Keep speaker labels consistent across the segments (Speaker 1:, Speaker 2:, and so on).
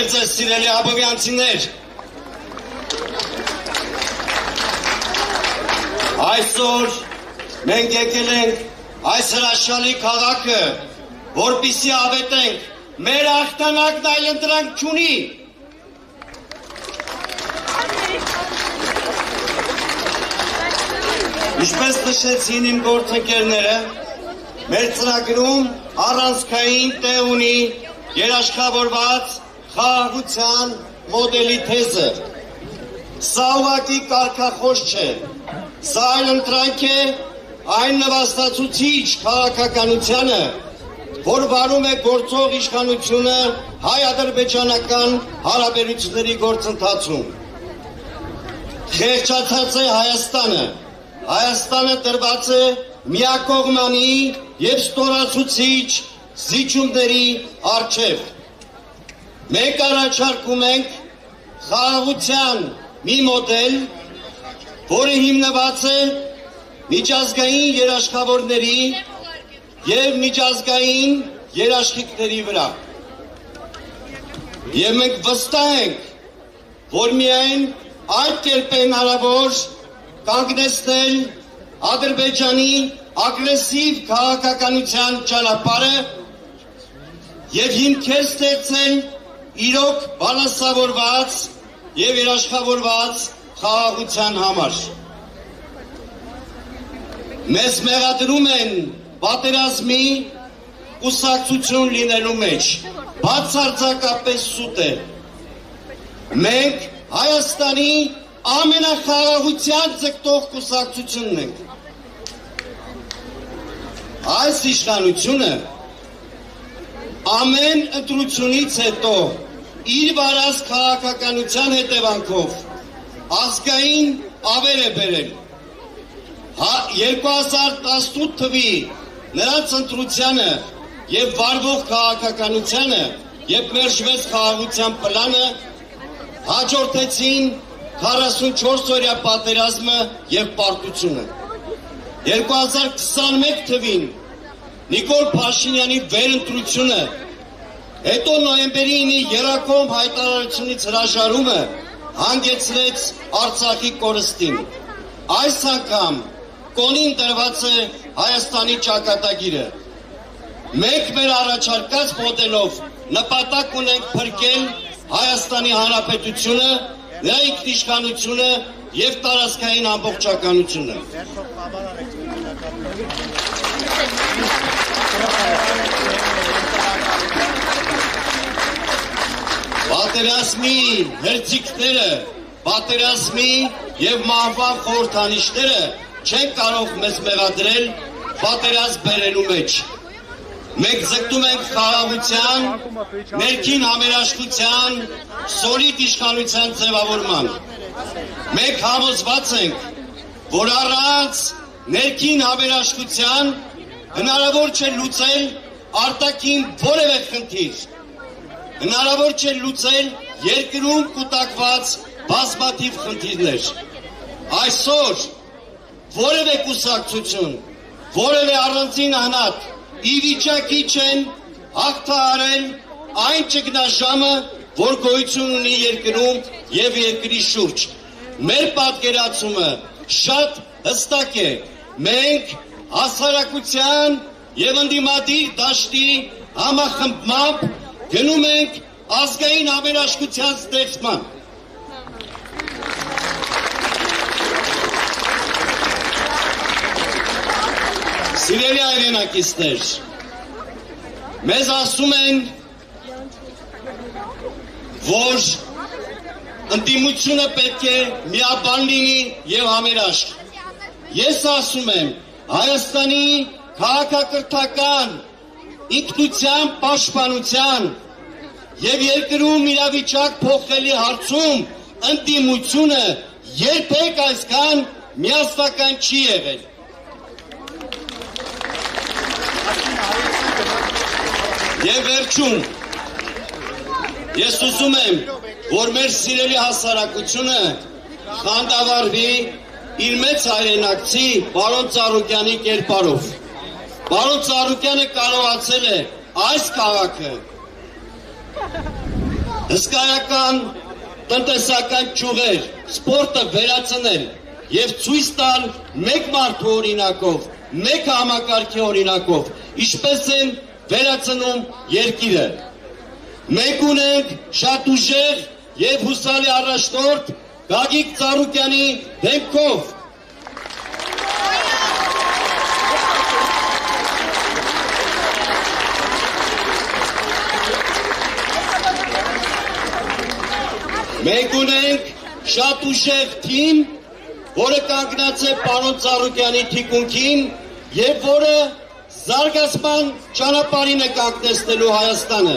Speaker 1: Բարև ձեզ սիրելի աբովյանցիներ, այսօր մենք եկել ենք այս հրաշալի քաղաքը, որպեսզի ավետենք, մեր հաղթանակն այլ ընտրանք չունի։ Ինչպես նշեցին իմ գործընկերները, մեր ծրագրում առանցքային տեղ ունի երաշխավորված խաղաղության մոդելի թեզը։ Սա ուղղակի կարգախոս չէ, սա այլ ընտրանք է այն նվաստացուցիչ քաղաքականությանը, որ վարում է գործող իշխանությունը հայ-ադրբեջանական հարաբերությունների գործընթացում։ Խեղճացած է Հայաստանը, Հայաստանը դրված է միակողմանի և ստորացուցիչ զիջումների առջև։ Մենք առաջարկում ենք խաղաղության մի մոդել, որը հիմնված է միջազգային երաշխավորների և միջազգային երաշխիքների վրա։ Եվ մենք վստահ ենք, որ միայն այդ կերպ է հնարավոր կանգնեցնել Ադրբեջանի ագրեսիվ քաղաքականության ճանապարհը և հիմքեր ստեղծել իրոք բալանսավորված և երաշխավորված խաղաղության համար։ Մեզ մեղադրում են պատերազմի կուսակցություն լինելու մեջ, բացարձակապես սուտ է։ Մենք Հայաստանի ամենախաղաղության ձգտող կուսակցությունն ենք։ Այս իշխանությունը ամեն ընտրությունից հետո իր վարած քաղաքականության հետևանքով ազգային ավեր է բերել։ 2018 թվի նրանց ընտրությանը և վարվող քաղաքականությանը և մերժվեց խաղաղության պլանը հաջորդեցին 44-օրյա պատերազմը և պարտությունը։ 2021 թվին Նիկոլ Փաշինյանի վերընտրությունը, հետո նոյեմբերի 9-ի եռակողմ հայտարարությունից հրաժարումը հանգեցրեց Արցախի կորստին։ Այս անգամ կոնին դրված է Հայաստանի ճակատագիրը։ Մենք մեր առաջարկած մոդելով նպատակ ունենք փրկել Հայաստանի Հանրապետությունը, նրա ինքնիշխանությունը և տարածքային ամբողջականությունը։ Պատերազմի հերձիկները, պատերազմի և մահվան խորհրդանիշները չեն կարող մեզ մեղադրել պատերազմ բերելու մեջ։ Մենք ձգտում ենք խաղաղության, ներքին համերաշխության, սոլիդ իշխանության ձևավորման։ Մենք համոզված ենք, որ առանց ներքին համերաշխության հնարավոր չէ լուծել արտաքին որևէ խնդիր, հնարավոր չէ լուծել երկրում կուտակված բազմաթիվ խնդիրներ։ Այսօր որևէ կուսակցություն, որևէ առանձին անհատ ի վիճակի չեն հաղթահարել այն ճգնաժամը, որ գոյություն ունի երկրում և երկրի շուրջ։ Մեր պատկերացումը շատ հստակ է։ Մենք հասարակության և ընդդիմադիր դաշտի համախմբմամբ գնում ենք ազգային համերաշխության ստեղծման։ Սիրելի հայրենակիցներ, մեզ ասում են, որ ընդդիմությունը պետք է միաբան լինի և համերաշխ։ Ես ասում եմ, Հայաստանի քաղաքակրթական ինքնության պաշտպանության և երկրում իրավիճակ փոխելի հարցում ընդդիմությունը երբեք այսքան միասնական չի եղել։ Եվ վերջում, ես ուզում եմ, որ մեր սիրելի հասարակությունը խանդավառվի իր մեծ հայրենակցի պարոն Ծառուկյանի կերպարով։ Պարոն Ծառուկյանը կարողացել է այս քաղաքը հսկայական տնտեսական ճյուղեր, սպորտը վերացնել եւ ցույց տալ մեկ մարդու օրինակով, մեկ համակարգի օրինակով, ինչպես են վերացնում երկիրը։ Մենք ունենք շատ ուժեղ եւ հուսալի առաջնորդ Գագիկ Ծառուկյանի դեմքով։ Մենք ունենք շատ ուժեղ թիմ, որը կանգնած է պարոն Ծառուկյանի թիկունքին եւ որը զարգացման ճանապարհին է կանգնեցնելու Հայաստանը։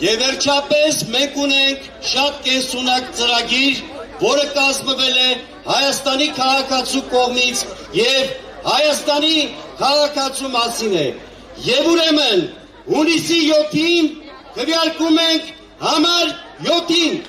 Speaker 1: Եվ վերջապես մենք ունենք շատ կենսունակ ծրագիր, որը կազմվել է Հայաստանի քաղաքացու կողմից եւ Հայաստանի քաղաքացու մասին է։ Եվ ուրեմն հունիսի 7-ին քվեարկում ենք համար 7-ին